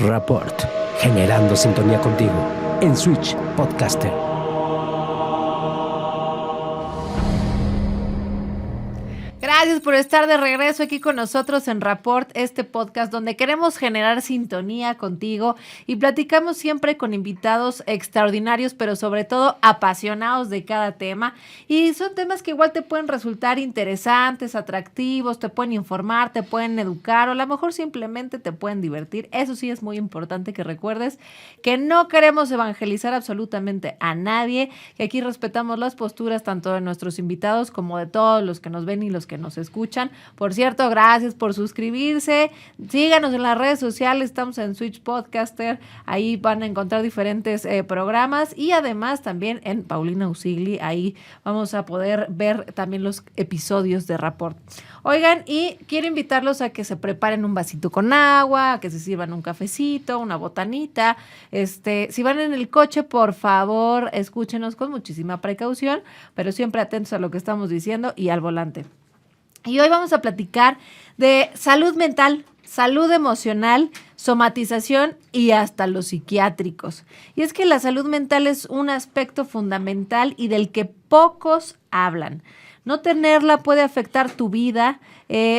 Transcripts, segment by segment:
Rapport, generando sintonía contigo en Switch Podcaster. Gracias por estar de regreso aquí con nosotros en Rapport, este podcast donde queremos generar sintonía contigo y platicamos siempre con invitados extraordinarios, pero sobre todo apasionados de cada tema. Y son temas que igual te pueden resultar interesantes, atractivos, te pueden informar, te pueden educar o a lo mejor simplemente te pueden divertir. Eso sí es muy importante que recuerdes que no queremos evangelizar absolutamente a nadie, que aquí respetamos las posturas tanto de nuestros invitados como de todos los que nos ven y los que nos escuchan. Por cierto, gracias por suscribirse. Síganos en las redes sociales, estamos en Switch Podcaster. Ahí van a encontrar diferentes programas y además también en Paulina Usigli. Ahí vamos a poder ver también los episodios de Rapport. Oigan, y quiero invitarlos a que se preparen un vasito con agua, a que se sirvan un cafecito, una botanita. Si van en el coche, por favor, escúchenos con muchísima precaución, pero siempre atentos a lo que estamos diciendo y al volante. Y hoy vamos a platicar de salud mental, salud emocional, somatización y hasta los psiquiátricos. Y es que la salud mental es un aspecto fundamental y del que pocos hablan. No tenerla puede afectar tu vida,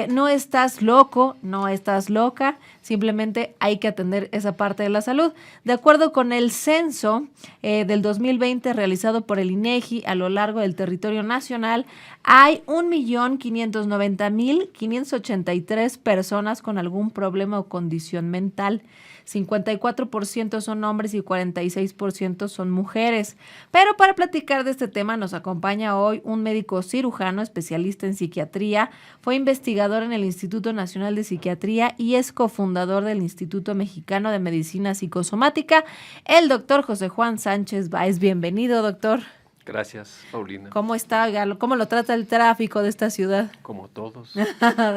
no estás loco, no estás loca, simplemente hay que atender esa parte de la salud. De acuerdo con el censo del 2020 realizado por el INEGI a lo largo del territorio nacional, hay 1.590.583 personas con algún problema o condición mental. 54% son hombres y 46% son mujeres. Pero para platicar de este tema nos acompaña hoy un médico cirujano especialista en psiquiatría, fue investigador en el Instituto Nacional de Psiquiatría y es cofundador del Instituto Mexicano de Medicina Psicosomática, el doctor José Juan Sánchez Báez. Bienvenido, doctor. Gracias, Paulina. ¿Cómo está, Galo? ¿Cómo lo trata el tráfico de esta ciudad? Como todos,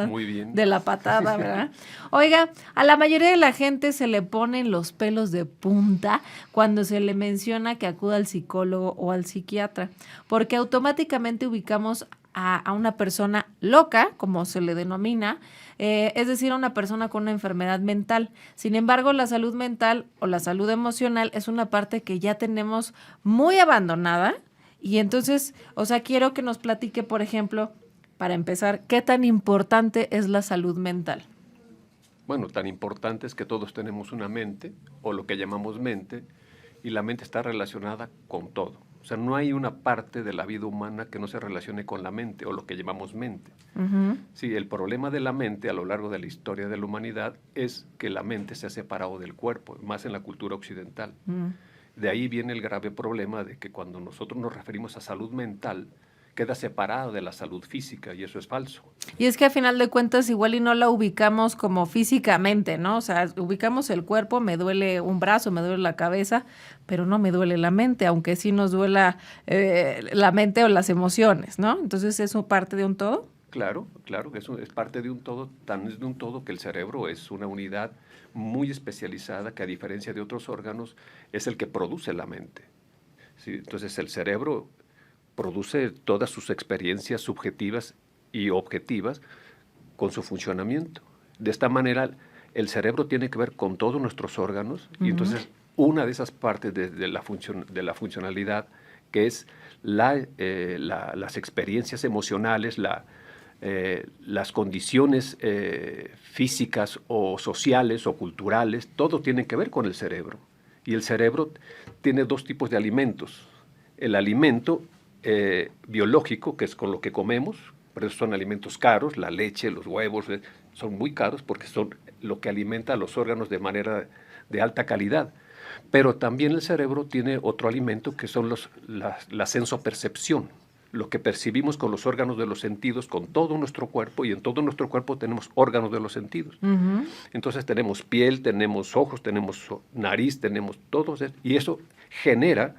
muy bien. De la patada, ¿verdad? Oiga, a la mayoría de la gente se le ponen los pelos de punta cuando se le menciona que acuda al psicólogo o al psiquiatra, porque automáticamente ubicamos a una persona loca, como se le denomina, es decir, a una persona con una enfermedad mental. Sin embargo, la salud mental o la salud emocional es una parte que ya tenemos muy abandonada. Y entonces, quiero que nos platique, por ejemplo, para empezar, ¿qué tan importante es la salud mental? Bueno, tan importante es que todos tenemos una mente, o lo que llamamos mente, y la mente está relacionada con todo. O sea, no hay una parte de la vida humana que no se relacione con la mente, o lo que llamamos mente. Uh-huh. Sí, el problema de la mente a lo largo de la historia de la humanidad es que la mente se ha separado del cuerpo, más en la cultura occidental. Uh-huh. De ahí viene el grave problema de que cuando nosotros nos referimos a salud mental, queda separada de la salud física, y eso es falso. Y es que a final de cuentas igual y no la ubicamos como físicamente, ¿no? O sea, ubicamos el cuerpo, me duele un brazo, me duele la cabeza, pero no me duele la mente, aunque sí nos duela la mente o las emociones, ¿no? Entonces, ¿eso parte de un todo? Claro, que eso es parte de un todo, tan es de un todo que el cerebro es una unidad muy especializada que, a diferencia de otros órganos, es el que produce la mente. ¿Sí? Entonces, el cerebro produce todas sus experiencias subjetivas y objetivas con su funcionamiento. De esta manera, el cerebro tiene que ver con todos nuestros órganos. Uh-huh. Y entonces, una de esas partes de la funcionalidad, que es las experiencias emocionales, las condiciones físicas o sociales o culturales, todo tiene que ver con el cerebro. Y el cerebro tiene dos tipos de alimentos. El alimento biológico, que es con lo que comemos, por eso son alimentos caros, la leche, los huevos, son muy caros porque son lo que alimenta a los órganos de manera de alta calidad. Pero también el cerebro tiene otro alimento que son la sensopercepción, lo que percibimos con los órganos de los sentidos, con todo nuestro cuerpo, y en todo nuestro cuerpo tenemos órganos de los sentidos. Uh-huh. Entonces tenemos piel, tenemos ojos, tenemos nariz, tenemos todo, y eso genera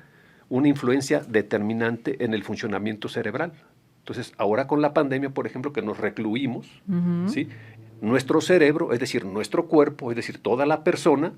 una influencia determinante en el funcionamiento cerebral. Entonces, ahora con la pandemia, por ejemplo, que nos recluimos, uh-huh. ¿sí? Nuestro cerebro, es decir, nuestro cuerpo, es decir, toda la persona,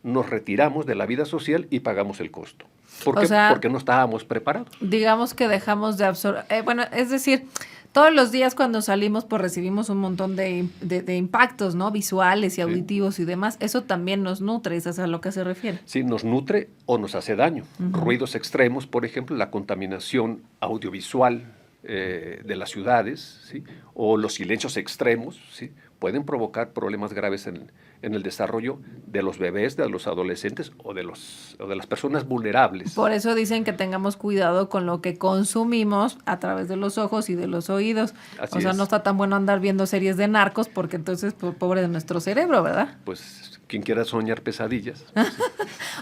nos retiramos de la vida social y pagamos el costo. ¿Por qué? Porque no estábamos preparados. Digamos que dejamos de absorber, es decir, Todos los días cuando salimos, pues recibimos un montón de impactos, ¿no? Visuales y auditivos y demás. Eso también nos nutre, ¿eso es a lo que se refiere? Sí, nos nutre o nos hace daño. Ruidos extremos, por ejemplo, la contaminación audiovisual de las ciudades, ¿sí? O los silencios extremos, ¿sí? Pueden provocar problemas graves en el desarrollo de los bebés, de los adolescentes o de las personas vulnerables. Por eso dicen que tengamos cuidado con lo que consumimos a través de los ojos y de los oídos. Así o sea, es. no está tan bueno andar viendo series de narcos porque entonces, pues, pobre de nuestro cerebro, ¿verdad? Pues quien quiera soñar pesadillas.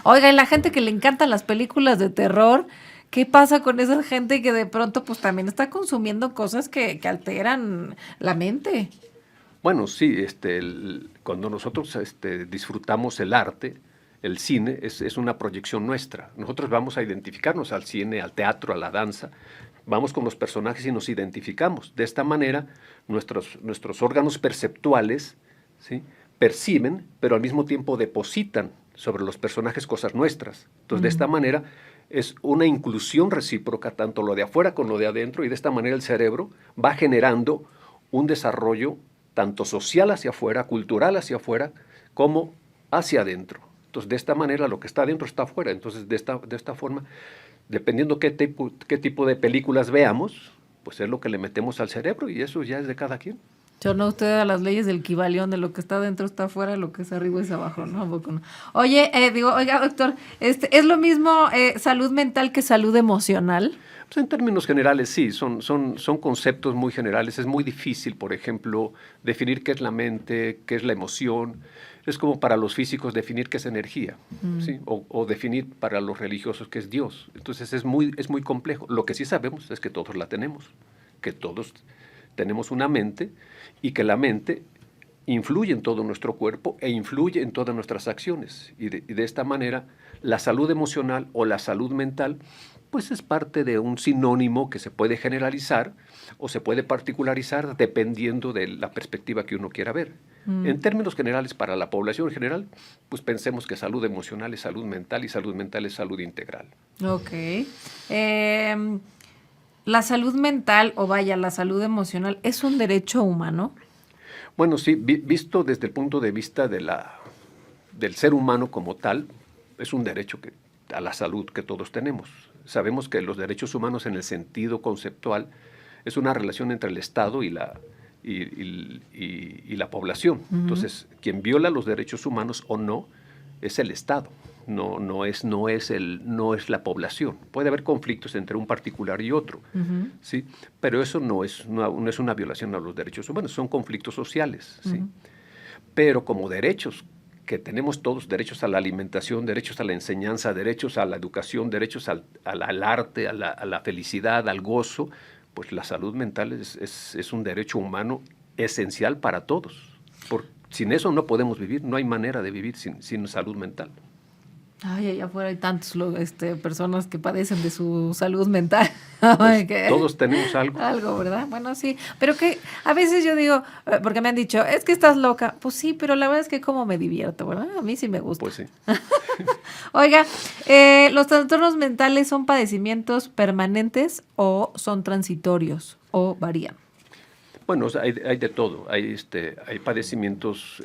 Oiga, y la gente que le encantan las películas de terror, ¿qué pasa con esa gente que de pronto pues también está consumiendo cosas que alteran la mente? Bueno, sí, cuando nosotros disfrutamos el arte, el cine es una proyección nuestra. Nosotros vamos a identificarnos al cine, al teatro, a la danza, vamos con los personajes y nos identificamos. De esta manera, nuestros órganos perceptuales, ¿sí?, perciben, pero al mismo tiempo depositan sobre los personajes cosas nuestras. Entonces, de esta manera, es una inclusión recíproca, tanto lo de afuera como lo de adentro, y de esta manera el cerebro va generando un desarrollo tanto social hacia afuera, cultural hacia afuera, como hacia adentro. Entonces, de esta manera, lo que está adentro está afuera. Entonces, de esta forma, dependiendo qué tipo de películas veamos, pues es lo que le metemos al cerebro, y eso ya es de cada quien. Yo no, usted a las leyes del Kybalión, de lo que está adentro está afuera, lo que es arriba es abajo, ¿no? ¿A poco no? Oye, oiga, doctor, ¿es lo mismo salud mental que salud emocional? Pues en términos generales sí, son conceptos muy generales. Es muy difícil, por ejemplo, definir qué es la mente, qué es la emoción. Es como para los físicos definir qué es energía, ¿sí? O definir para los religiosos qué es Dios. Entonces es muy complejo. Lo que sí sabemos es que todos la tenemos, que todos tenemos una mente y que la mente influye en todo nuestro cuerpo e influye en todas nuestras acciones. Y de esta manera, la salud emocional o la salud mental pues es parte de un sinónimo que se puede generalizar o se puede particularizar dependiendo de la perspectiva que uno quiera ver. En términos generales, para la población en general, pues pensemos que salud emocional es salud mental y salud mental es salud integral. Ok. La salud mental, o vaya, la salud emocional, ¿es un derecho humano? Bueno, sí, visto desde el punto de vista del ser humano como tal, es un derecho a la salud que todos tenemos. Sabemos que los derechos humanos en el sentido conceptual es una relación entre el Estado y la población. Entonces, quien viola los derechos humanos o no es el Estado, no es la población. Puede haber conflictos entre un particular y otro, ¿sí? Pero eso no es una violación a los derechos humanos, son conflictos sociales, ¿sí? Pero como derechos que tenemos todos, derechos a la alimentación, derechos a la enseñanza, derechos a la educación, derechos al arte, a la felicidad, al gozo, pues la salud mental es un derecho humano esencial para todos. Sin eso no podemos vivir, no hay manera de vivir sin salud mental. Ay, allá afuera hay tantas personas que padecen de su salud mental. Pues todos tenemos algo. Algo, ¿verdad? Bueno, sí. Pero que a veces yo digo, porque me han dicho, es que estás loca. Pues sí, pero la verdad es que como me divierto, ¿verdad? A mí sí me gusta. Pues sí. Oiga, ¿los trastornos mentales son padecimientos permanentes o son transitorios o varían? Bueno, o sea, hay de todo. Hay padecimientos,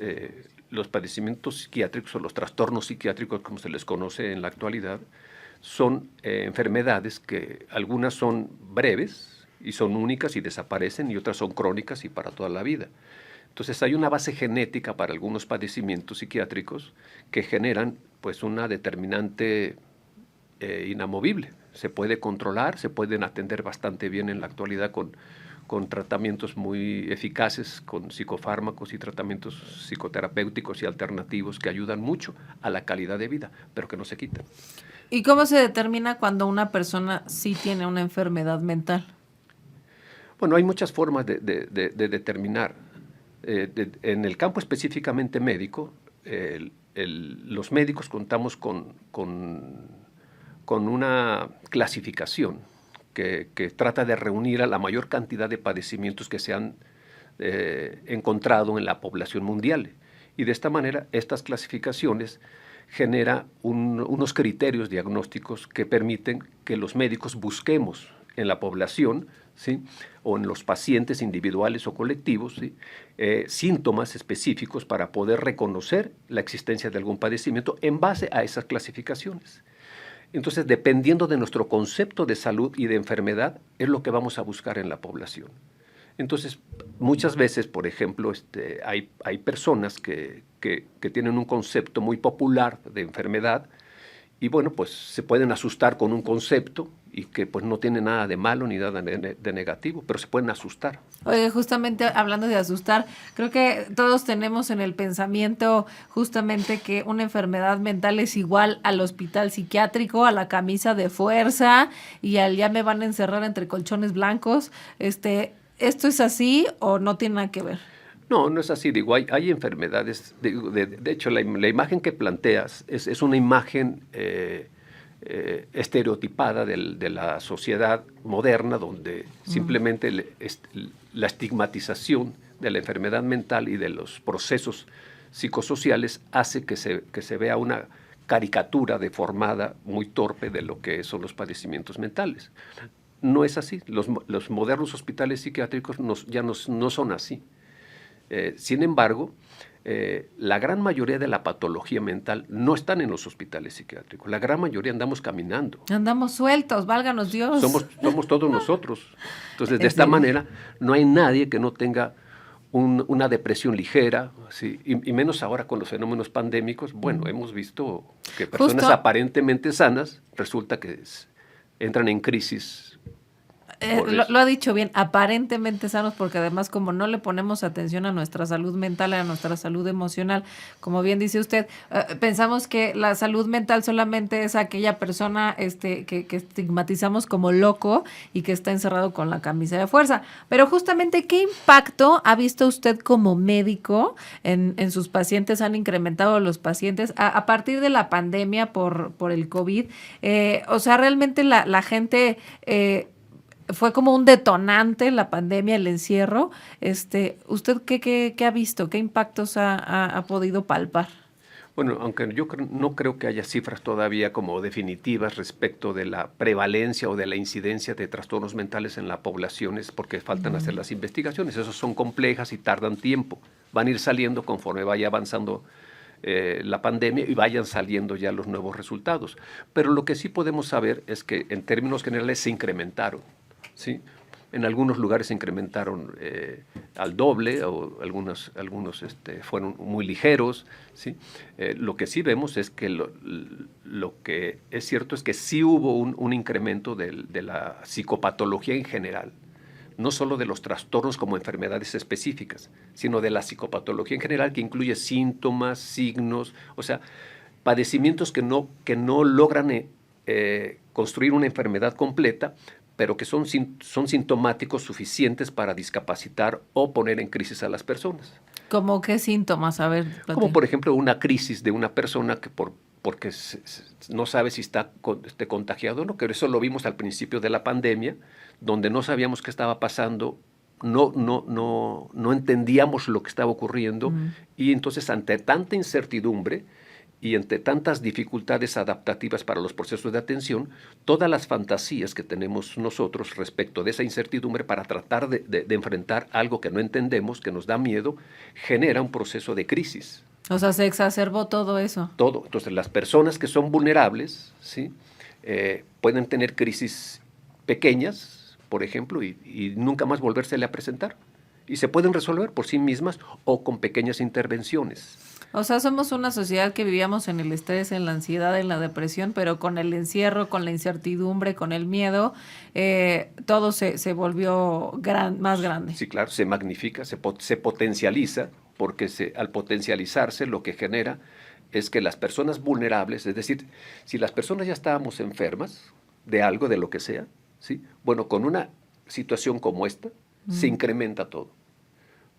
los padecimientos psiquiátricos o los trastornos psiquiátricos, como se les conoce en la actualidad, son enfermedades que algunas son breves y son únicas y desaparecen, y otras son crónicas y para toda la vida. Entonces hay una base genética para algunos padecimientos psiquiátricos que generan pues una determinante inamovible. Se puede controlar, se pueden atender bastante bien en la actualidad con tratamientos muy eficaces, con psicofármacos y tratamientos psicoterapéuticos y alternativos que ayudan mucho a la calidad de vida, pero que no se quitan. ¿Y cómo se determina cuando una persona sí tiene una enfermedad mental? Bueno, hay muchas formas de determinar. En el campo específicamente médico, los médicos contamos con una clasificación que trata de reunir a la mayor cantidad de padecimientos que se han encontrado en la población mundial. Y de esta manera, estas clasificaciones generan unos criterios diagnósticos que permiten que los médicos busquemos en la población, ¿sí? O en los pacientes individuales o colectivos, ¿sí? Síntomas específicos para poder reconocer la existencia de algún padecimiento en base a esas clasificaciones. Entonces, dependiendo de nuestro concepto de salud y de enfermedad, es lo que vamos a buscar en la población. Entonces, muchas veces, por ejemplo, hay personas que tienen un concepto muy popular de enfermedad y, bueno, pues se pueden asustar con un concepto y que pues no tiene nada de malo ni nada de negativo, pero se pueden asustar. Oye, justamente hablando de asustar, creo que todos tenemos en el pensamiento justamente que una enfermedad mental es igual al hospital psiquiátrico, a la camisa de fuerza y al ya me van a encerrar entre colchones blancos. ¿Esto es así o no tiene nada que ver? No, no es así. Digo, hay enfermedades. De hecho, la imagen que planteas es una imagen estereotipada de la sociedad moderna, donde simplemente la estigmatización de la enfermedad mental y de los procesos psicosociales hace que se vea una caricatura deformada, muy torpe de lo que son los padecimientos mentales. No es así. Los modernos hospitales psiquiátricos ya no son así. Sin embargo, la gran mayoría de la patología mental no están en los hospitales psiquiátricos. La gran mayoría andamos caminando. Andamos sueltos, válganos Dios. Somos todos nosotros. Entonces, de esta manera, no hay nadie que no tenga una depresión ligera, ¿sí? Y menos ahora con los fenómenos pandémicos. Bueno, hemos visto que personas aparentemente sanas resulta que entran en crisis. Lo ha dicho bien, aparentemente sanos, porque además como no le ponemos atención a nuestra salud mental, a nuestra salud emocional, como bien dice usted, pensamos que la salud mental solamente es aquella persona que estigmatizamos como loco y que está encerrado con la camisa de fuerza. Pero justamente, ¿qué impacto ha visto usted como médico en sus pacientes? ¿Han incrementado los pacientes a partir de la pandemia por el COVID? O sea, realmente la gente... fue como un detonante la pandemia, el encierro. ¿Usted qué ha visto? ¿Qué impactos ha podido palpar? Bueno, aunque yo no creo que haya cifras todavía como definitivas respecto de la prevalencia o de la incidencia de trastornos mentales en la población, es porque faltan hacer las investigaciones. Esas son complejas y tardan tiempo. Van a ir saliendo conforme vaya avanzando la pandemia y vayan saliendo ya los nuevos resultados. Pero lo que sí podemos saber es que en términos generales se incrementaron. ¿Sí? En algunos lugares se incrementaron al doble, o algunos fueron muy ligeros, ¿sí? Lo que sí vemos es que lo que es cierto es que sí hubo un incremento de la psicopatología en general, no solo de los trastornos como enfermedades específicas, sino de la psicopatología en general, que incluye síntomas, signos, o sea, padecimientos que no logran construir una enfermedad completa, pero que son sintomáticos suficientes para discapacitar o poner en crisis a las personas. ¿Cómo qué síntomas? A ver, como por ejemplo una crisis de una persona que porque no sabe si está contagiado o no, que eso lo vimos al principio de la pandemia, donde no sabíamos qué estaba pasando, no entendíamos lo que estaba ocurriendo, y entonces ante tanta incertidumbre y entre tantas dificultades adaptativas para los procesos de atención, todas las fantasías que tenemos nosotros respecto de esa incertidumbre para tratar de enfrentar algo que no entendemos, que nos da miedo, genera un proceso de crisis. O sea, se exacerbó todo eso. Todo. Entonces, las personas que son vulnerables, ¿sí? Pueden tener crisis pequeñas, por ejemplo, y nunca más volvérsele a presentar. Y se pueden resolver por sí mismas o con pequeñas intervenciones. O sea, somos una sociedad que vivíamos en el estrés, en la ansiedad, en la depresión, pero con el encierro, con la incertidumbre, con el miedo, todo se volvió más grande. Sí, claro, se magnifica, se potencializa, porque al potencializarse lo que genera es que las personas vulnerables, es decir, si las personas ya estábamos enfermas de algo, de lo que sea, ¿sí? Bueno, con una situación como esta, se incrementa todo.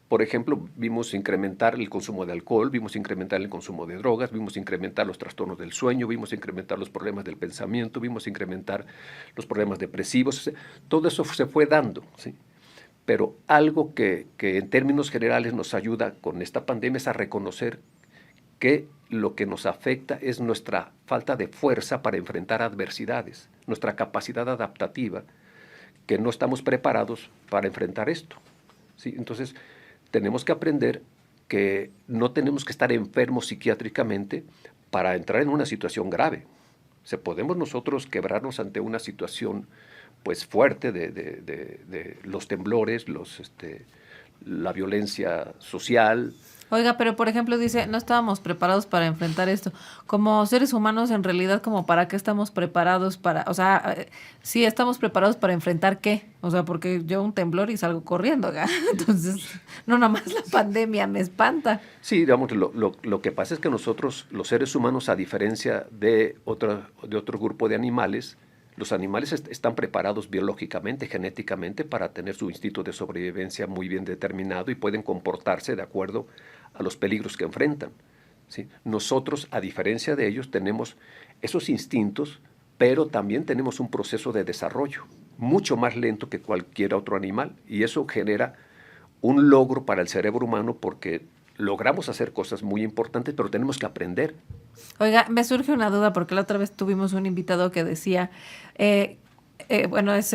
Por ejemplo, vimos incrementar el consumo de alcohol, vimos incrementar el consumo de drogas, vimos incrementar los trastornos del sueño, vimos incrementar los problemas del pensamiento, vimos incrementar los problemas depresivos. O sea, todo eso se fue dando, ¿sí? Pero algo que en términos generales nos ayuda con esta pandemia es a reconocer que lo que nos afecta es nuestra falta de fuerza para enfrentar adversidades, nuestra capacidad adaptativa, que no estamos preparados para enfrentar esto, ¿sí? Entonces, tenemos que aprender que no tenemos que estar enfermos psiquiátricamente para entrar en una situación grave. O sea, podemos nosotros quebrarnos ante una situación pues fuerte de los temblores, la violencia social. Oiga, pero por ejemplo dice, no estábamos preparados para enfrentar esto. Como seres humanos, en realidad, ¿como para qué estamos preparados para, o sea, sí estamos preparados para enfrentar qué? O sea, porque yo un temblor y salgo corriendo, ¿ga? Entonces, no nada más la pandemia me espanta. Sí, digamos, lo que pasa es que nosotros, los seres humanos, a diferencia de otro grupo de animales, los animales están preparados biológicamente, genéticamente, para tener su instinto de sobrevivencia muy bien determinado y pueden comportarse de acuerdo a los peligros que enfrentan, ¿sí? Nosotros, a diferencia de ellos, tenemos esos instintos, pero también tenemos un proceso de desarrollo mucho más lento que cualquier otro animal, y eso genera un logro para el cerebro humano porque logramos hacer cosas muy importantes, pero tenemos que aprender. Oiga, me surge una duda porque la otra vez tuvimos un invitado que decía, bueno, es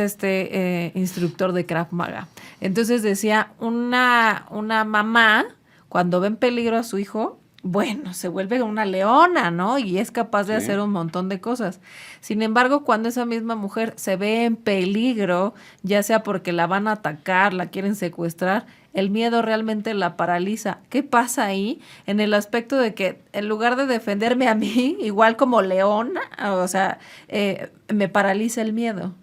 instructor de Krav Maga. Entonces decía, una mamá, cuando ve en peligro a su hijo, bueno, se vuelve una leona, ¿no? Y es capaz de hacer un montón de cosas. Sin embargo, cuando esa misma mujer se ve en peligro, ya sea porque la van a atacar, la quieren secuestrar, el miedo realmente la paraliza. ¿Qué pasa ahí? En el aspecto de que en lugar de defenderme a mí, igual como leona, o sea, me paraliza el miedo.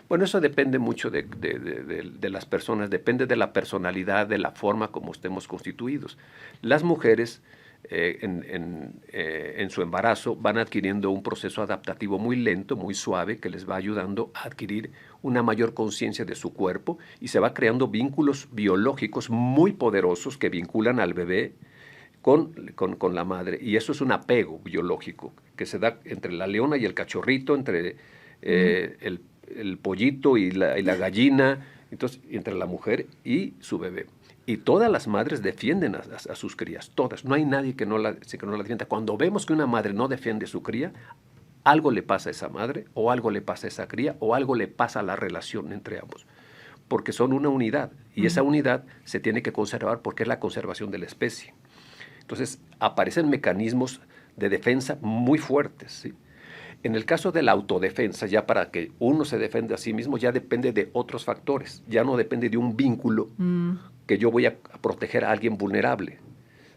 Bueno, eso depende mucho de las personas, depende de la personalidad, de la forma como estemos constituidos. Las mujeres en su embarazo van adquiriendo un proceso adaptativo muy lento, muy suave, que les va ayudando a adquirir una mayor conciencia de su cuerpo y se va creando vínculos biológicos muy poderosos que vinculan al bebé con la madre. Y eso es un apego biológico que se da entre la leona y el cachorrito, entre el pollito y la gallina, entonces, entre la mujer y su bebé. Y todas las madres defienden a sus crías, todas. No hay nadie que no la defienda. Cuando vemos que una madre no defiende a su cría, algo le pasa a esa madre, o algo le pasa a esa cría, o algo le pasa a la relación entre ambos. Porque son una unidad, y esa unidad se tiene que conservar porque es la conservación de la especie. Entonces, aparecen mecanismos de defensa muy fuertes, ¿sí? En el caso de la autodefensa, ya para que uno se defienda a sí mismo, ya depende de otros factores, ya no depende de un vínculo que yo voy a proteger a alguien vulnerable,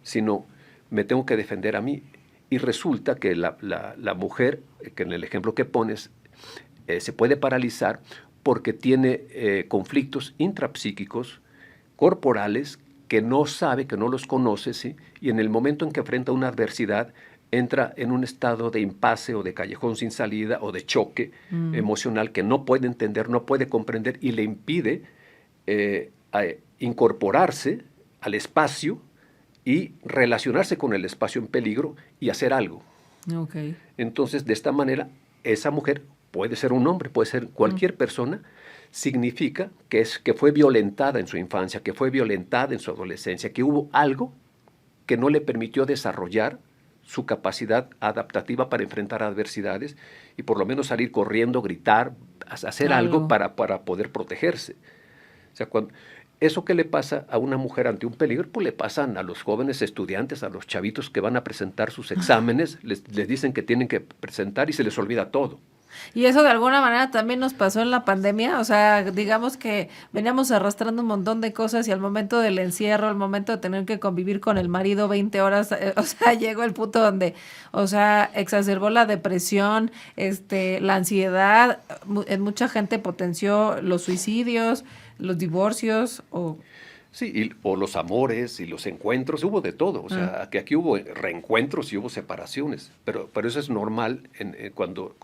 sino me tengo que defender a mí. Y resulta que la mujer, que en el ejemplo que pones, se puede paralizar porque tiene conflictos intrapsíquicos, corporales, que no sabe, que no los conoce, ¿sí? Y en el momento en que enfrenta una adversidad, entra en un estado de impasse o de callejón sin salida o de choque emocional que no puede entender, no puede comprender y le impide incorporarse al espacio y relacionarse con el espacio en peligro y hacer algo. Okay. Entonces, de esta manera, esa mujer puede ser un hombre, puede ser cualquier persona, significa que fue violentada en su infancia, que fue violentada en su adolescencia, que hubo algo que no le permitió desarrollar su capacidad adaptativa para enfrentar adversidades y por lo menos salir corriendo, gritar, hacer algo para poder protegerse. O sea, eso que le pasa a una mujer ante un peligro, pues le pasan a los jóvenes estudiantes, a los chavitos que van a presentar sus exámenes, les dicen que tienen que presentar y se les olvida todo. Y eso de alguna manera también nos pasó en la pandemia, o sea, digamos que veníamos arrastrando un montón de cosas y al momento del encierro, al momento de tener que convivir con el marido 20 horas, o sea, llegó el punto donde, o sea, exacerbó la depresión, la ansiedad, en mucha gente potenció los suicidios, los divorcios o... Sí, o los amores y los encuentros, hubo de todo. O sea, que aquí hubo reencuentros y hubo separaciones. Pero eso es normal cuando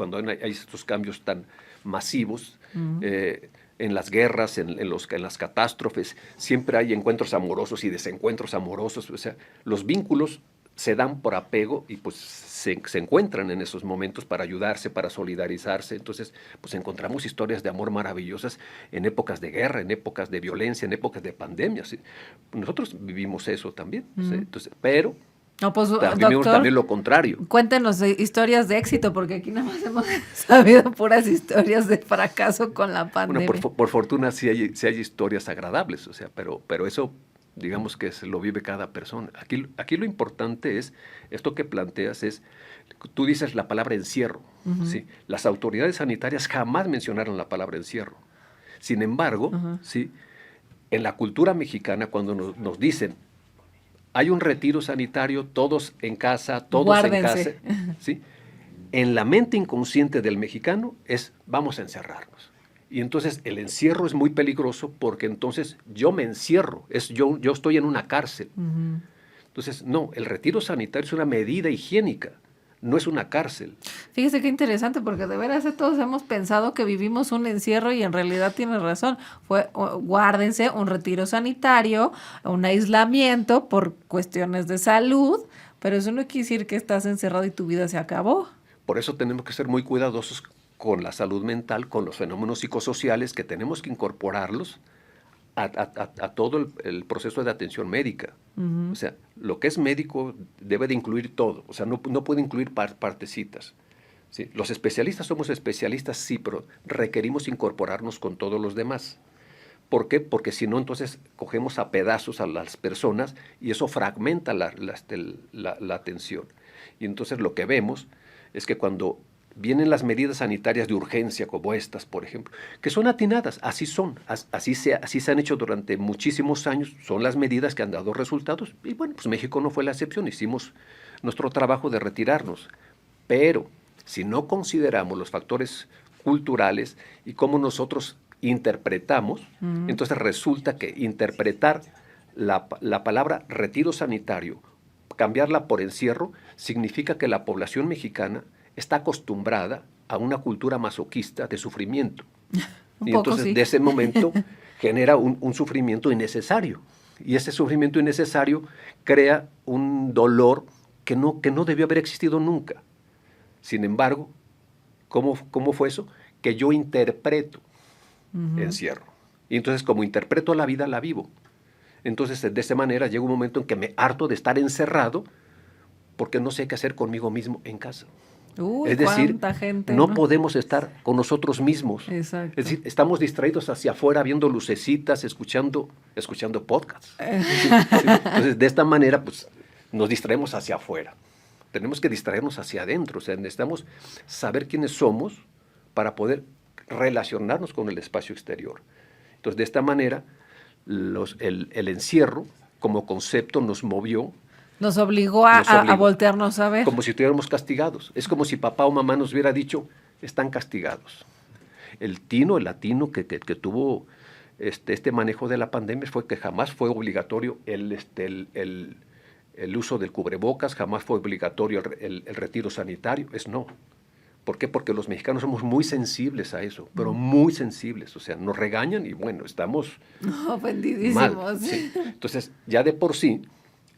hay estos cambios tan masivos. En las guerras, en las catástrofes, siempre hay encuentros amorosos y desencuentros amorosos. O sea, los vínculos se dan por apego y pues se encuentran en esos momentos para ayudarse, para solidarizarse. Entonces, pues encontramos historias de amor maravillosas en épocas de guerra, en épocas de violencia, en épocas de pandemia. ¿Sí? Nosotros vivimos eso también. ¿Sí? Entonces, pero No, pues, Vivimos doctor, también lo contrario. cuéntenos historias de éxito, porque aquí nada más hemos sabido puras historias de fracaso con la Bueno, pandemia. por fortuna sí hay historias agradables, o sea, pero eso digamos que se lo vive cada persona. Aquí lo importante es, esto que planteas es, tú dices la palabra encierro, ¿sí? Las autoridades sanitarias jamás mencionaron la palabra encierro. Sin embargo, ¿sí? En la cultura mexicana, cuando nos dicen, hay un retiro sanitario, todos en casa, Guárdense. ¿sí? En la mente inconsciente del mexicano es, vamos a encerrarnos. Y entonces el encierro es muy peligroso porque entonces yo me encierro, yo estoy en una cárcel. Entonces, no, el retiro sanitario es una medida higiénica, no es una cárcel. Fíjese qué interesante, porque de veras todos hemos pensado que vivimos un encierro y en realidad tiene razón. Guárdense, un retiro sanitario, un aislamiento por cuestiones de salud, pero eso no quiere decir que estás encerrado y tu vida se acabó. Por eso tenemos que ser muy cuidadosos con la salud mental, con los fenómenos psicosociales, que tenemos que incorporarlos a todo el proceso de atención médica. O sea, lo que es médico debe de incluir todo, o sea, no puede incluir partecitas. ¿Sí? Los especialistas somos especialistas, sí, pero requerimos incorporarnos con todos los demás. ¿Por qué? Porque si no, entonces cogemos a pedazos a las personas y eso fragmenta la atención. Y entonces lo que vemos es que cuando vienen las medidas sanitarias de urgencia como estas, por ejemplo, que son atinadas, así son, así se han hecho durante muchísimos años, son las medidas que han dado resultados, y bueno, pues México no fue la excepción, hicimos nuestro trabajo de retirarnos, pero si no consideramos los factores culturales y cómo nosotros interpretamos, entonces resulta que interpretar la palabra retiro sanitario, cambiarla por encierro, significa que la población mexicana está acostumbrada a una cultura masoquista de sufrimiento. Y entonces sí. de ese momento genera un sufrimiento innecesario. Y ese sufrimiento innecesario crea un dolor que no debió haber existido nunca. Sin embargo, ¿cómo fue eso? Que yo interpreto encierro. Y entonces como interpreto la vida, la vivo. Entonces de esa manera llega un momento en que me harto de estar encerrado porque no sé qué hacer conmigo mismo en casa. Uy, es decir, gente, no podemos estar con nosotros mismos. Exacto. Es decir, estamos distraídos hacia afuera, viendo lucecitas, escuchando podcasts. ¿Sí? Entonces, de esta manera, pues, nos distraemos hacia afuera. Tenemos que distraernos hacia adentro. O sea, necesitamos saber quiénes somos para poder relacionarnos con el espacio exterior. Entonces, de esta manera, el encierro como concepto nos movió. Nos obligó a voltearnos a ver. Como si estuviéramos castigados. Es como si papá o mamá nos hubiera dicho, están castigados. El latino que tuvo este manejo de la pandemia fue que jamás fue obligatorio el uso del cubrebocas, jamás fue obligatorio el retiro sanitario. No. ¿Por qué? Porque los mexicanos somos muy sensibles a eso, pero muy sensibles. O sea, nos regañan y bueno, estamos ofendidísimos. Mal, ¿sí? Entonces, ya de por sí,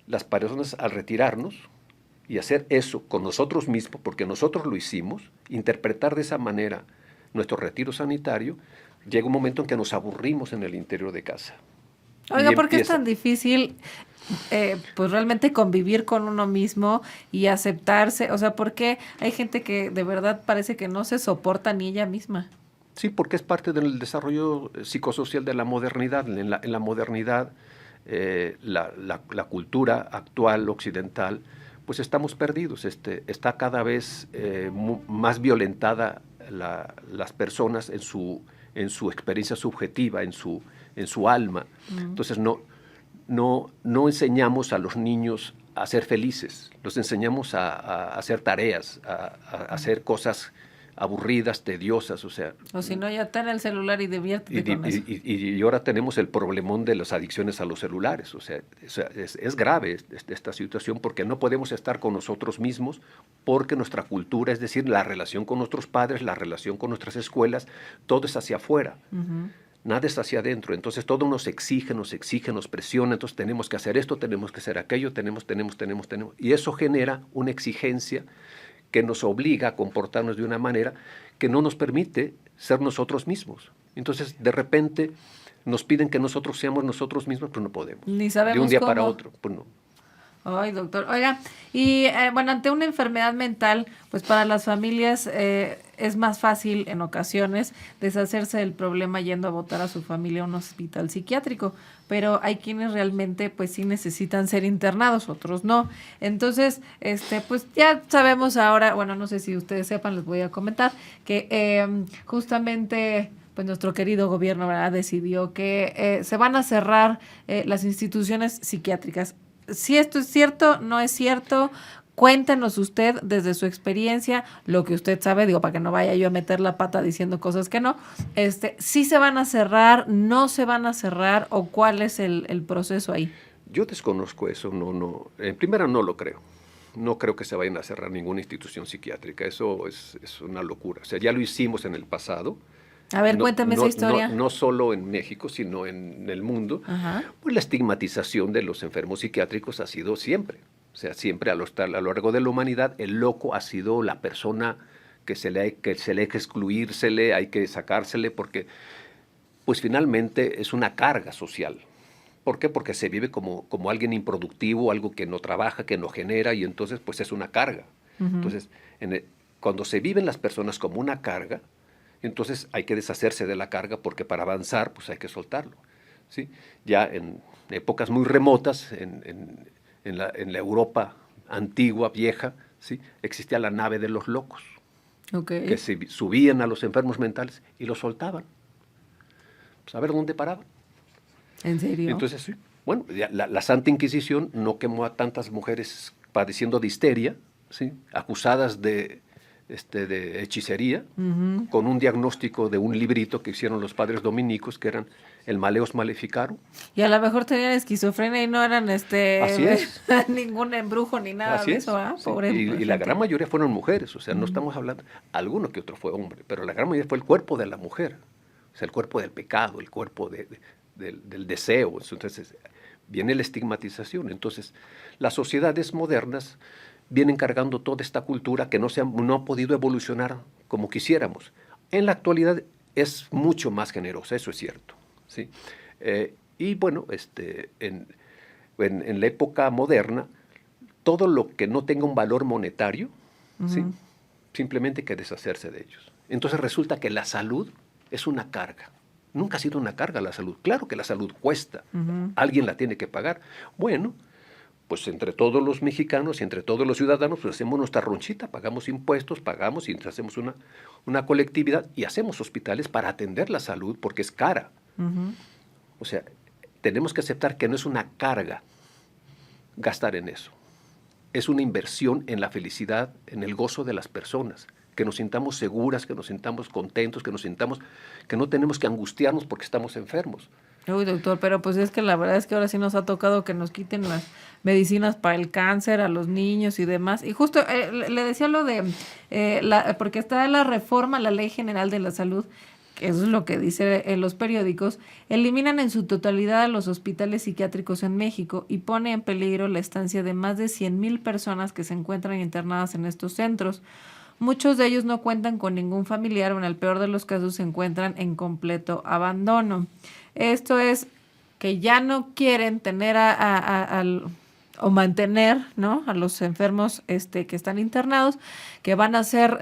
las personas al retirarnos y hacer eso con nosotros mismos, porque nosotros lo hicimos, interpretar de esa manera nuestro retiro sanitario, llega un momento en que nos aburrimos en el interior de casa. Oiga, ¿por qué es tan difícil pues realmente convivir con uno mismo y aceptarse? O sea, ¿por qué hay gente que de verdad parece que no se soporta ni ella misma? Sí, porque es parte del desarrollo psicosocial de la modernidad. En la modernidad, la cultura actual occidental, pues estamos perdidos. Está cada vez más violentada las personas en su experiencia subjetiva, en su alma. Entonces no enseñamos a los niños a ser felices, los enseñamos a hacer tareas, a hacer cosas aburridas, tediosas, o sea... O si no, ya está en el celular y diviértete con eso. Y ahora tenemos el problemón de las adicciones a los celulares, o sea es grave esta situación porque no podemos estar con nosotros mismos porque nuestra cultura, es decir, la relación con nuestros padres, la relación con nuestras escuelas, todo es hacia afuera. Nada es hacia adentro, entonces todo nos exige, nos presiona, entonces tenemos que hacer esto, tenemos que hacer aquello, tenemos, y eso genera una exigencia que nos obliga a comportarnos de una manera que no nos permite ser nosotros mismos. Entonces, de repente, nos piden que nosotros seamos nosotros mismos, pero no podemos. Ni sabemos de un día cómo. para otro, pues no. Ay, doctor. Oiga, y bueno, ante una enfermedad mental, pues para las familias es más fácil en ocasiones deshacerse del problema yendo a botar a su familia a un hospital psiquiátrico, pero hay quienes realmente pues sí necesitan ser internados, otros no. Entonces, pues ya sabemos ahora, bueno, no sé si ustedes sepan, les voy a comentar que justamente pues nuestro querido gobierno, ¿verdad?, decidió que se van a cerrar las instituciones psiquiátricas. Si esto es cierto, no es cierto, cuéntenos usted desde su experiencia, lo que usted sabe, digo, para que no vaya yo a meter la pata diciendo cosas que no, si se van a cerrar, no se van a cerrar, o cuál es el proceso ahí. Yo desconozco eso, no. En primera no lo creo. No creo que se vayan a cerrar ninguna institución psiquiátrica. Eso es una locura. O sea, ya lo hicimos en el pasado. A ver, cuéntame esa historia. No solo en México, sino en el mundo. Ajá. Pues la estigmatización de los enfermos psiquiátricos ha sido siempre. O sea, siempre a lo largo de la humanidad, el loco ha sido la persona que se le hay que excluírsele, hay que sacársele, porque pues finalmente es una carga social. ¿Por qué? Porque se vive como alguien improductivo, algo que no trabaja, que no genera, y entonces pues es una carga. Uh-huh. Entonces, cuando se viven las personas como una carga, entonces hay que deshacerse de la carga, porque para avanzar pues hay que soltarlo, ¿sí? Ya en épocas muy remotas, en la Europa antigua, vieja, ¿sí?, existía la nave de los locos, okay, que se subían a los enfermos mentales y los soltaban. Pues a ver dónde paraban. ¿En serio? Entonces, sí, bueno, la Santa Inquisición no quemó a tantas mujeres padeciendo de histeria, ¿sí?, acusadas de hechicería, uh-huh, con un diagnóstico de un librito que hicieron los padres dominicos, que eran el Maleus Maleficarum. Y a lo mejor tenían esquizofrenia y no eran Así es. ningún embrujo ni nada. Así de eso, ¿ah? Sí. Pobre y la gran mayoría fueron mujeres, o sea, uh-huh, no estamos hablando, alguno que otro fue hombre, pero la gran mayoría fue el cuerpo de la mujer, o sea, el cuerpo del pecado, el cuerpo del deseo. Entonces viene la estigmatización. Entonces las sociedades modernas vienen cargando toda esta cultura que no ha podido evolucionar como quisiéramos. En la actualidad es mucho más generosa, eso es cierto, ¿sí? Y bueno, en la época moderna, todo lo que no tenga un valor monetario, uh-huh, ¿sí?, simplemente hay que deshacerse de ellos. Entonces resulta que la salud es una carga. Nunca ha sido una carga la salud. Claro que la salud cuesta. Uh-huh. Alguien la tiene que pagar. Bueno, pues entre todos los mexicanos y entre todos los ciudadanos, pues hacemos nuestra ronchita, pagamos impuestos, pagamos y hacemos una colectividad y hacemos hospitales para atender la salud, porque es cara. Uh-huh. O sea, tenemos que aceptar que no es una carga gastar en eso. Es una inversión en la felicidad, en el gozo de las personas, que nos sintamos seguras, que nos sintamos contentos, que no tenemos que angustiarnos porque estamos enfermos. Uy, doctor, pero pues es que la verdad es que ahora sí nos ha tocado que nos quiten las medicinas para el cáncer a los niños y demás. Y justo le decía lo de, porque está la reforma a la Ley General de la Salud, que eso es lo que dice en los periódicos, eliminan en su totalidad a los hospitales psiquiátricos en México y pone en peligro la estancia de más de 100,000 personas que se encuentran internadas en estos centros. Muchos de ellos no cuentan con ningún familiar o en el peor de los casos se encuentran en completo abandono. Esto es que ya no quieren tener o mantener, ¿no?, a los enfermos que están internados, que van a ser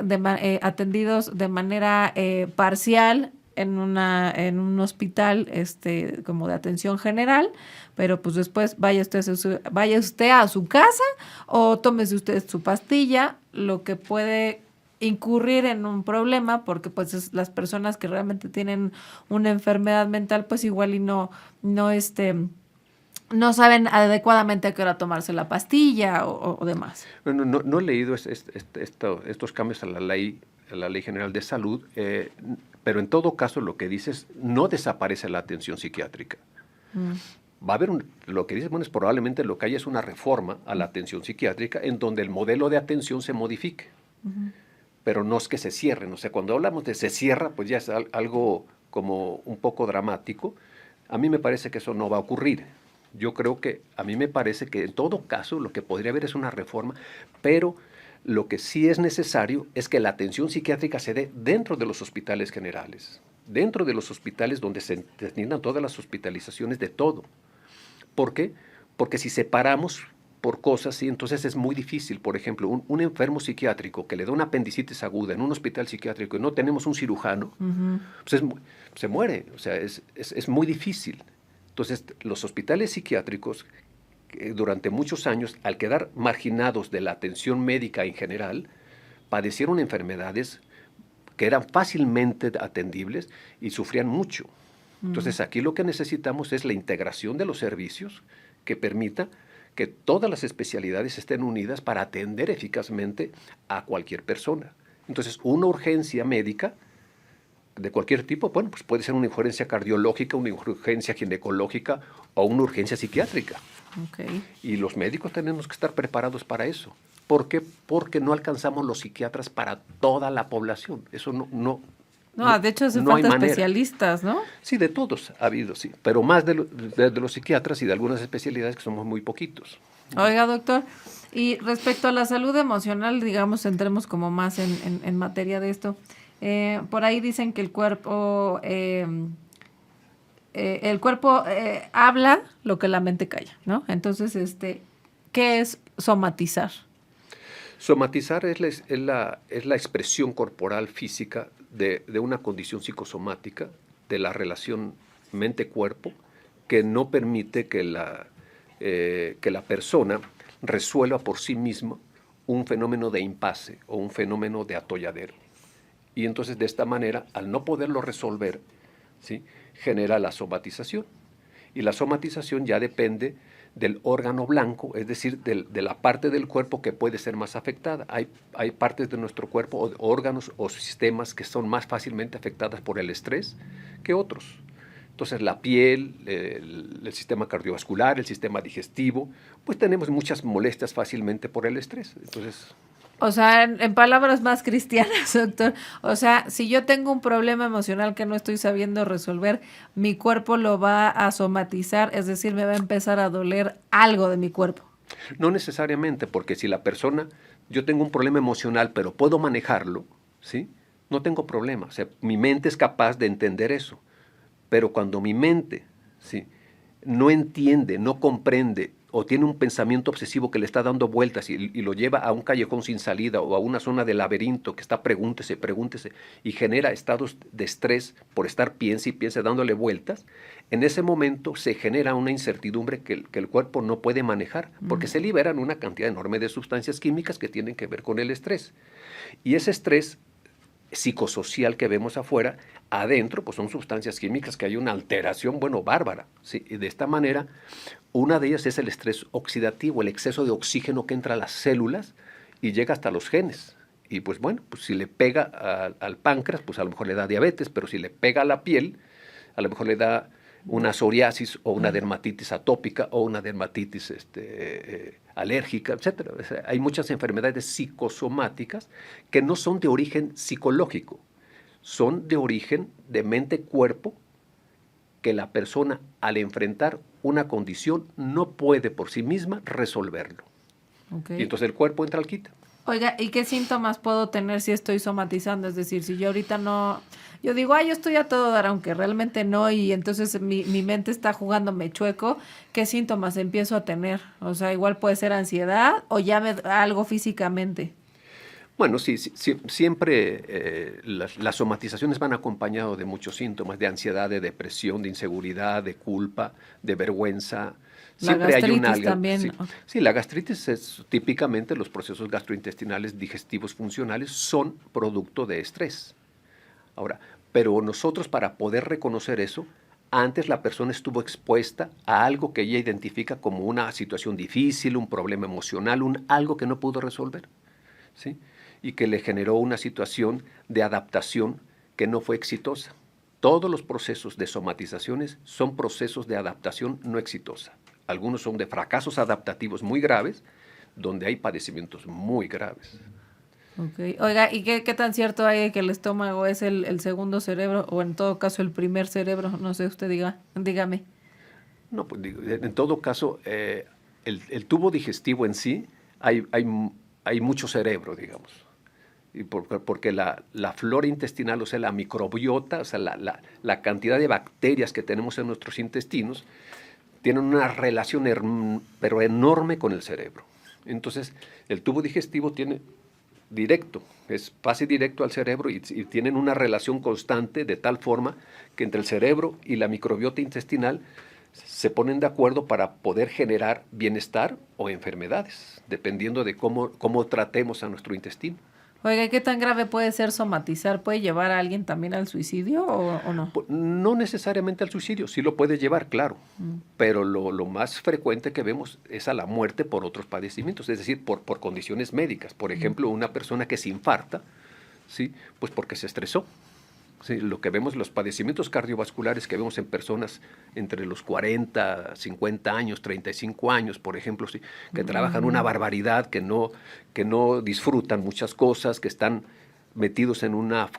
atendidos de manera parcial en un hospital como de atención general, pero pues después vaya usted a su casa o tómese usted su pastilla, lo que puede incurrir en un problema, porque pues las personas que realmente tienen una enfermedad mental, pues igual y no saben adecuadamente a qué hora tomarse la pastilla o demás. Bueno, no he leído estos cambios a la ley general de salud, pero en todo caso lo que dices, no desaparece la atención psiquiátrica. Va a haber lo que dices, bueno, es probablemente lo que haya es una reforma a la atención psiquiátrica en donde el modelo de atención se modifique. Uh-huh. Pero no es que se cierren. O sea, cuando hablamos de se cierra, pues ya es algo como un poco dramático. A mí me parece que eso no va a ocurrir. A mí me parece que en todo caso lo que podría haber es una reforma, pero lo que sí es necesario es que la atención psiquiátrica se dé dentro de los hospitales generales, dentro de los hospitales donde se atiendan todas las hospitalizaciones de todo. ¿Por qué? Porque si separamos, por cosas, ¿sí? Entonces es muy difícil. Por ejemplo, un enfermo psiquiátrico que le da una apendicitis aguda en un hospital psiquiátrico y no tenemos un cirujano, pues se muere. O sea, es muy difícil. Entonces, los hospitales psiquiátricos, durante muchos años, al quedar marginados de la atención médica en general, padecieron enfermedades que eran fácilmente atendibles y sufrían mucho. Entonces, aquí lo que necesitamos es la integración de los servicios que permita que todas las especialidades estén unidas para atender eficazmente a cualquier persona. Entonces, una urgencia médica de cualquier tipo, bueno, pues puede ser una urgencia cardiológica, una urgencia ginecológica o una urgencia psiquiátrica. Okay. Y los médicos tenemos que estar preparados para eso. ¿Por qué? Porque no alcanzamos los psiquiatras para toda la población. Eso no, de hecho hace no hay falta manera. Especialistas, ¿no? Sí, de todos ha habido, sí, pero más de los psiquiatras y de algunas especialidades que somos muy poquitos. Oiga, doctor, y respecto a la salud emocional, digamos, entremos como más en materia de esto. Por ahí dicen que el cuerpo habla lo que la mente calla, ¿no? Entonces, ¿qué es somatizar? Somatizar es la expresión corporal física de una condición psicosomática, de la relación mente-cuerpo, que no permite que la persona resuelva por sí misma un fenómeno de impasse o un fenómeno de atolladero. Y entonces, de esta manera, al no poderlo resolver, ¿sí?, genera la somatización. Y la somatización ya depende del órgano blanco, es decir, de la parte del cuerpo que puede ser más afectada. Hay partes de nuestro cuerpo, o órganos o sistemas que son más fácilmente afectadas por el estrés que otros. Entonces, la piel, el sistema cardiovascular, el sistema digestivo, pues tenemos muchas molestias fácilmente por el estrés. Entonces, o sea, en palabras más cristianas, doctor, o sea, si yo tengo un problema emocional que no estoy sabiendo resolver, mi cuerpo lo va a somatizar, es decir, me va a empezar a doler algo de mi cuerpo. no necesariamente, porque si yo tengo un problema emocional, pero puedo manejarlo, ¿sí?, no tengo problema. O sea, mi mente es capaz de entender eso. Pero cuando mi mente, ¿sí?, no entiende, no comprende o tiene un pensamiento obsesivo que le está dando vueltas y lo lleva a un callejón sin salida o a una zona de laberinto que está pregúntese y genera estados de estrés por estar piense dándole vueltas, en ese momento se genera una incertidumbre que el cuerpo no puede manejar porque se liberan una cantidad enorme de sustancias químicas que tienen que ver con el estrés. Y ese estrés psicosocial que vemos afuera, adentro pues son sustancias químicas que hay una alteración, bárbara, ¿sí? Y de esta manera, una de ellas es el estrés oxidativo, el exceso de oxígeno que entra a las células y llega hasta los genes. Y pues si le pega al páncreas, pues a lo mejor le da diabetes, pero si le pega a la piel, a lo mejor le da una psoriasis o una dermatitis atópica o una dermatitis alérgica, etc. O sea, hay muchas enfermedades psicosomáticas que no son de origen psicológico, son de origen de mente-cuerpo, que la persona al enfrentar una condición no puede por sí misma resolverlo. Okay. Y entonces el cuerpo entra al quite. Oiga, ¿y qué síntomas puedo tener si estoy somatizando? Es decir, si yo ahorita no... Yo digo, yo estoy a todo dar, aunque realmente no, y entonces mi mente está jugándome chueco, ¿qué síntomas empiezo a tener? O sea, igual puede ser ansiedad o ya algo físicamente. Bueno, sí, siempre las somatizaciones van acompañadas de muchos síntomas, de ansiedad, de depresión, de inseguridad, de culpa, de vergüenza. Siempre hay una también. Sí, la gastritis es típicamente los procesos gastrointestinales digestivos funcionales son producto de estrés. Ahora, pero nosotros para poder reconocer eso, antes la persona estuvo expuesta a algo que ella identifica como una situación difícil, un problema emocional, algo que no pudo resolver, ¿sí?, y que le generó una situación de adaptación que no fue exitosa. Todos los procesos de somatizaciones son procesos de adaptación no exitosa. Algunos son de fracasos adaptativos muy graves, donde hay padecimientos muy graves. Okay. Oiga, ¿y qué tan cierto hay que el estómago es el segundo cerebro o en todo caso el primer cerebro? No sé, usted dígame. No, pues en todo caso, el tubo digestivo en sí, hay mucho cerebro, digamos. Y porque la flora intestinal, o sea, la microbiota, o sea, la cantidad de bacterias que tenemos en nuestros intestinos, tienen una relación pero enorme con el cerebro. Entonces, el tubo digestivo tiene directo, es pase directo al cerebro y tienen una relación constante de tal forma que entre el cerebro y la microbiota intestinal se ponen de acuerdo para poder generar bienestar o enfermedades, dependiendo de cómo tratemos a nuestro intestino. Oiga, ¿qué tan grave puede ser somatizar? ¿Puede llevar a alguien también al suicidio o no? No necesariamente al suicidio, sí lo puede llevar, claro, pero lo más frecuente que vemos es a la muerte por otros padecimientos, es decir, por condiciones médicas. Por ejemplo, una persona que se infarta, ¿sí? Pues porque se estresó. Sí, lo que vemos, los padecimientos cardiovasculares que vemos en personas entre los 40, 50 años, 35 años, por ejemplo, sí, que trabajan una barbaridad, que no disfrutan muchas cosas, que están metidos en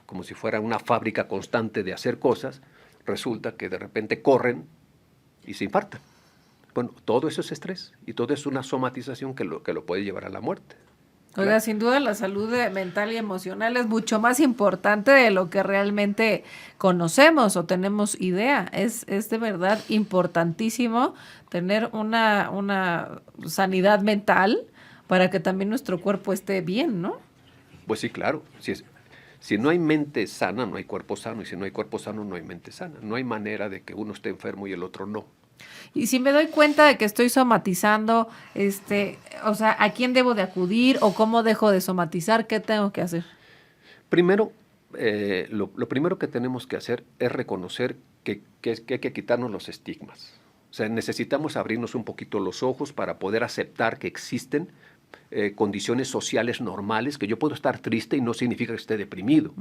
como si fuera una fábrica constante de hacer cosas, resulta que de repente corren y se infartan. Bueno, todo eso es estrés y todo es una somatización que lo puede llevar a la muerte. Oiga, Claro. sin duda la salud mental y emocional es mucho más importante de lo que realmente conocemos o tenemos idea. Es de verdad importantísimo tener una sanidad mental para que también nuestro cuerpo esté bien, ¿no? Pues sí, claro. Si no hay mente sana, no hay cuerpo sano. Y si no hay cuerpo sano, no hay mente sana. No hay manera de que uno esté enfermo y el otro no. Y si me doy cuenta de que estoy somatizando, o sea, ¿a quién debo de acudir o cómo dejo de somatizar? ¿Qué tengo que hacer? Primero, lo primero que tenemos que hacer es reconocer que hay que quitarnos los estigmas. O sea, necesitamos abrirnos un poquito los ojos para poder aceptar que existen condiciones sociales normales, que yo puedo estar triste y no significa que esté deprimido.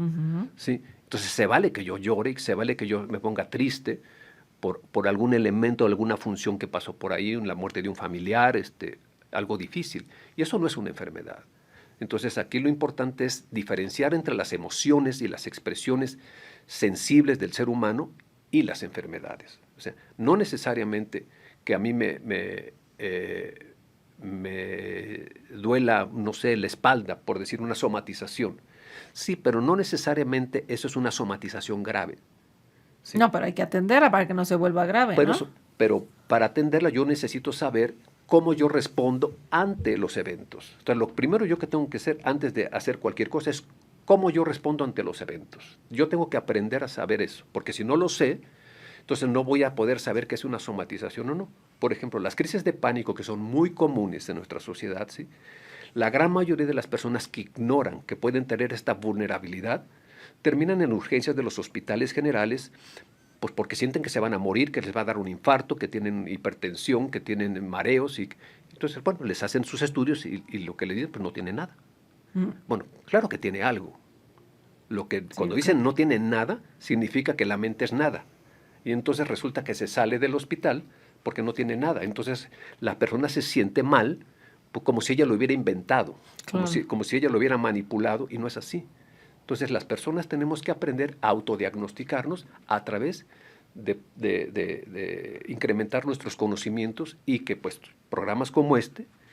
¿Sí? Entonces, se vale que yo llore, se vale que yo me ponga triste por algún elemento, alguna función que pasó por ahí, la muerte de un familiar, algo difícil. Y eso no es una enfermedad. Entonces, aquí lo importante es diferenciar entre las emociones y las expresiones sensibles del ser humano y las enfermedades. O sea, no necesariamente que a mí me duela, no sé, la espalda, por decir una somatización. Sí, pero no necesariamente eso es una somatización grave. ¿Sí? No, pero hay que atenderla para que no se vuelva grave, ¿no? Pero para atenderla yo necesito saber cómo yo respondo ante los eventos. Entonces, lo primero yo que tengo que hacer antes de hacer cualquier cosa es cómo yo respondo ante los eventos. Yo tengo que aprender a saber eso, porque si no lo sé, entonces no voy a poder saber qué es una somatización o no. Por ejemplo, las crisis de pánico, que son muy comunes en nuestra sociedad, ¿sí? La gran mayoría de las personas que ignoran que pueden tener esta vulnerabilidad terminan en urgencias de los hospitales generales, pues porque sienten que se van a morir, que les va a dar un infarto, que tienen hipertensión, que tienen mareos. Entonces, bueno, les hacen sus estudios y lo que le dicen, pues no tiene nada. Bueno, claro que tiene algo. Cuando dicen no tiene nada, significa que la mente es nada. Y entonces resulta que se sale del hospital porque no tiene nada. Entonces, la persona se siente mal, pues, como si ella lo hubiera inventado, Claro. como si ella lo hubiera manipulado, y no es así. Entonces, las personas tenemos que aprender a autodiagnosticarnos a través de incrementar nuestros conocimientos y que pues programas como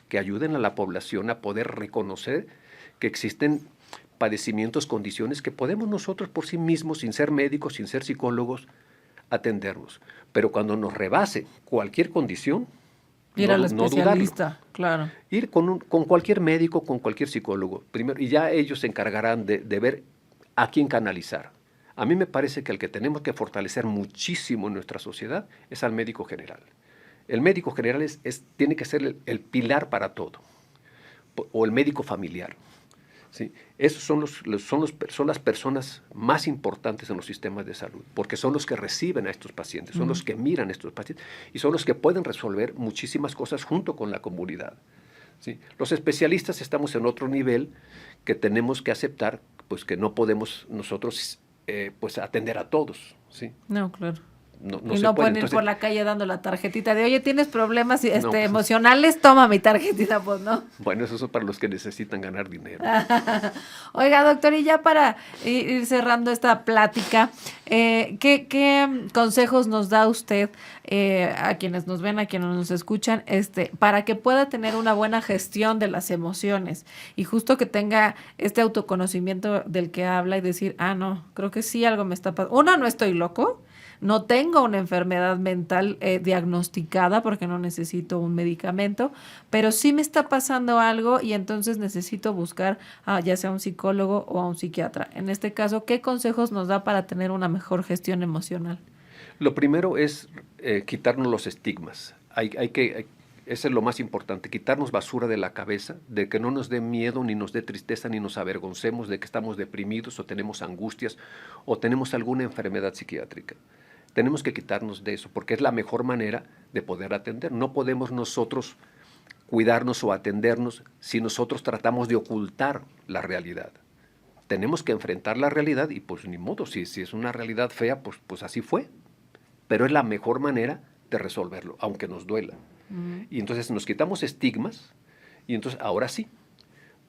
que ayuden a la población a poder reconocer que existen padecimientos, condiciones que podemos nosotros por sí mismos, sin ser médicos, sin ser psicólogos, atendernos. Pero cuando nos rebase cualquier condición, Ir al no especialista, dudarlo. claro. Ir con cualquier médico, con cualquier psicólogo, primero, y ya ellos se encargarán de ver a quién canalizar. A mí me parece que el que tenemos que fortalecer muchísimo en nuestra sociedad es al médico general. El médico general tiene que ser el pilar para todo, o el médico familiar. ¿Sí? Esos son las personas más importantes en los sistemas de salud, porque son los que reciben a estos pacientes, son los que miran a estos pacientes y son los que pueden resolver muchísimas cosas junto con la comunidad. ¿Sí? Los especialistas estamos en otro nivel que tenemos que aceptar, pues que no podemos nosotros pues atender a todos. ¿Sí? No, claro. No y se no puede. pueden ir Entonces, por la calle dando la tarjetita de, oye, ¿tienes problemas pues, emocionales? Toma mi tarjetita, pues, ¿no? Bueno, eso es para los que necesitan ganar dinero. Oiga, doctor, y ya para ir cerrando esta plática, ¿qué consejos nos da usted a quienes nos ven, a quienes nos escuchan, para que pueda tener una buena gestión de las emociones y justo que tenga este autoconocimiento del que habla y decir, no, creo que sí algo me está pasando? Uno, no estoy loco, no tengo una enfermedad mental diagnosticada porque no necesito un medicamento, pero sí me está pasando algo y entonces necesito buscar ya sea un psicólogo o a un psiquiatra. En este caso, ¿qué consejos nos da para tener una mejor gestión emocional? Lo primero es quitarnos los estigmas. Eso es lo más importante, quitarnos basura de la cabeza, de que no nos dé miedo, ni nos dé tristeza, ni nos avergoncemos de que estamos deprimidos o tenemos angustias o tenemos alguna enfermedad psiquiátrica. Tenemos que quitarnos de eso, porque es la mejor manera de poder atender. No podemos nosotros cuidarnos o atendernos si nosotros tratamos de ocultar la realidad. Tenemos que enfrentar la realidad y pues ni modo, si es una realidad fea, pues así fue. Pero es la mejor manera de resolverlo, aunque nos duela. Y entonces nos quitamos estigmas y entonces ahora sí,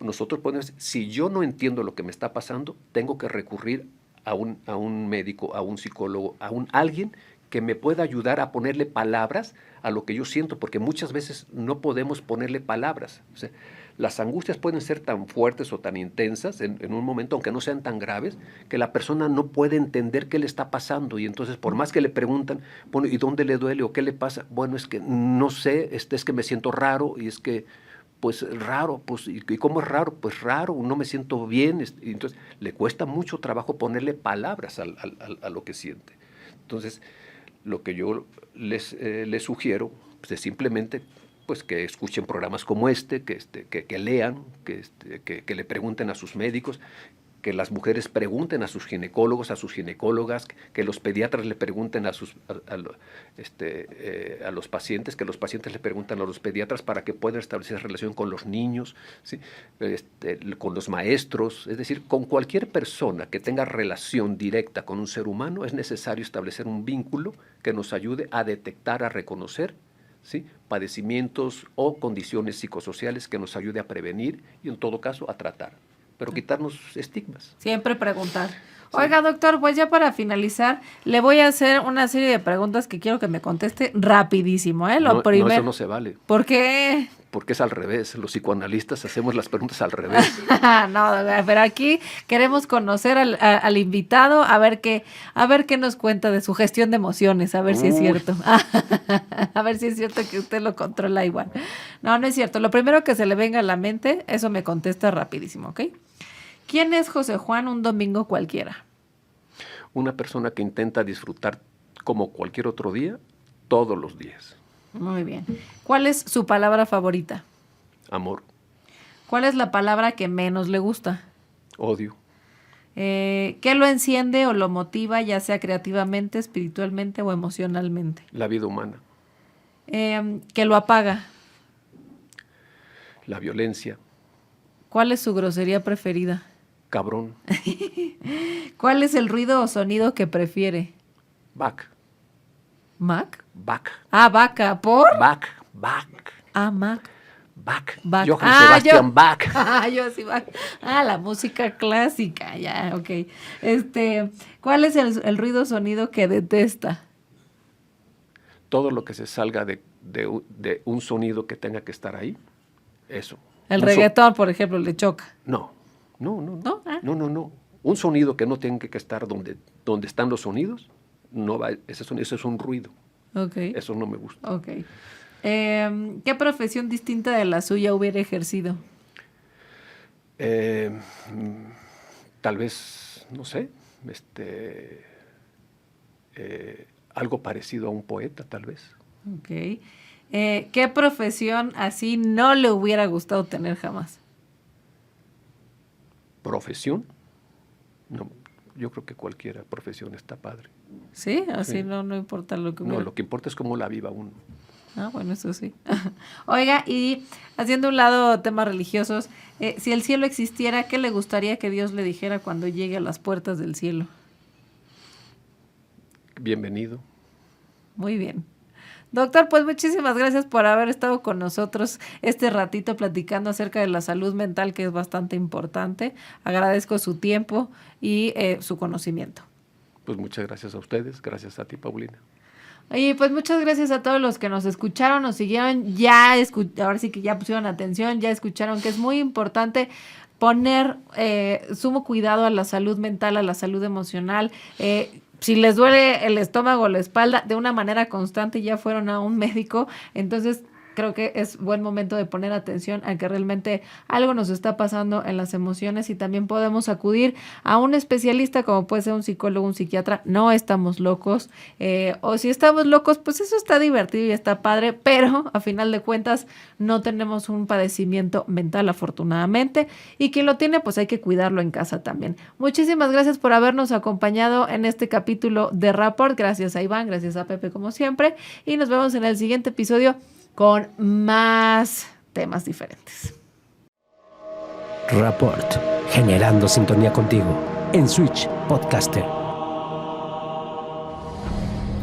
nosotros podemos, si yo no entiendo lo que me está pasando, tengo que recurrir a un médico, a un psicólogo, alguien que me pueda ayudar a ponerle palabras a lo que yo siento, porque muchas veces no podemos ponerle palabras. O sea, las angustias pueden ser tan fuertes o tan intensas en un momento, aunque no sean tan graves, que la persona no puede entender qué le está pasando. Y entonces, por más que le preguntan, bueno, ¿y dónde le duele o qué le pasa? Bueno, es que no sé, es que me siento raro y es que, pues raro, pues, ¿y cómo es raro? Pues raro, no me siento bien. Y entonces, le cuesta mucho trabajo ponerle palabras a lo que siente. Entonces, lo que yo les sugiero pues, es simplemente pues, que escuchen programas como que lean, que le pregunten a sus médicos, que las mujeres pregunten a sus ginecólogos, a sus ginecólogas, que los pediatras le pregunten a los pacientes, que los pacientes le pregunten a los pediatras para que puedan establecer relación con los niños, ¿sí? Con los maestros, es decir, con cualquier persona que tenga relación directa con un ser humano, es necesario establecer un vínculo que nos ayude a detectar, a reconocer, ¿sí? Padecimientos o condiciones psicosociales que nos ayude a prevenir y en todo caso a tratar. Pero quitarnos estigmas. Siempre preguntar. Oiga, doctor, pues ya para finalizar, le voy a hacer una serie de preguntas que quiero que me conteste rapidísimo, ¿eh? No, eso no se vale. ¿Por qué? Porque es al revés. Los psicoanalistas hacemos las preguntas al revés. No, pero aquí queremos conocer al invitado, a ver qué nos cuenta de su gestión de emociones, a ver si es cierto. A ver si es cierto que usted lo controla igual. No es cierto. Lo primero que se le venga a la mente, eso me contesta rapidísimo, ¿ok? ¿Quién es José Juan un domingo cualquiera? Una persona que intenta disfrutar como cualquier otro día, todos los días. Muy bien. ¿Cuál es su palabra favorita? Amor. ¿Cuál es la palabra que menos le gusta? Odio. ¿Qué lo enciende o lo motiva, ya sea creativamente, espiritualmente o emocionalmente? La vida humana. ¿Qué lo apaga? La violencia. ¿Cuál es su grosería preferida? Cabrón. ¿Cuál es el ruido o sonido que prefiere? Back. ¿Mac? Back. Vaca, ¿por? Back. Mac. Bach. Bach. Johann Sebastian Bach. Yo sí, Bach. La música clásica, ya, ok. ¿Cuál es el ruido o sonido que detesta? Todo lo que se salga de un sonido que tenga que estar ahí, eso. El reggaetón, por ejemplo, le choca. No. ¿No? No. Un sonido que no tenga que estar donde están los sonidos, no va, eso es un ruido. Okay. Eso no me gusta. Okay. ¿Qué profesión distinta de la suya hubiera ejercido? Tal vez, no sé, algo parecido a un poeta, tal vez. Okay. ¿Qué profesión así no le hubiera gustado tener jamás? ¿Profesión? No, yo creo que cualquier profesión está padre. ¿Sí? Así Sí. No importa lo que hubiera. No, lo que importa es cómo la viva uno. Bueno, eso sí. Oiga, y haciendo un lado temas religiosos, si el cielo existiera, ¿qué le gustaría que Dios le dijera cuando llegue a las puertas del cielo? Bienvenido. Muy bien. Doctor, pues muchísimas gracias por haber estado con nosotros este ratito platicando acerca de la salud mental, que es bastante importante. Agradezco su tiempo y su conocimiento. Pues muchas gracias a ustedes, gracias a ti, Paulina. Oye, pues muchas gracias a todos los que nos escucharon, nos siguieron, ahora sí que ya pusieron atención, ya escucharon que es muy importante poner sumo cuidado a la salud mental, a la salud emocional. si les duele el estómago o la espalda de una manera constante y ya fueron a un médico, entonces creo que es buen momento de poner atención a que realmente algo nos está pasando en las emociones y también podemos acudir a un especialista como puede ser un psicólogo, un psiquiatra. No estamos locos, o si estamos locos, pues eso está divertido y está padre, pero a final de cuentas no tenemos un padecimiento mental afortunadamente, y quien lo tiene pues hay que cuidarlo en casa también. Muchísimas gracias por habernos acompañado en este capítulo de Rapport. Gracias a Iván, gracias a Pepe como siempre, y nos vemos en el siguiente episodio con más temas diferentes. Rapport, generando sintonía contigo en Switch Podcaster.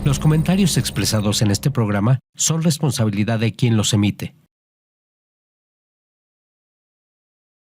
Los comentarios expresados en este programa son responsabilidad de quien los emite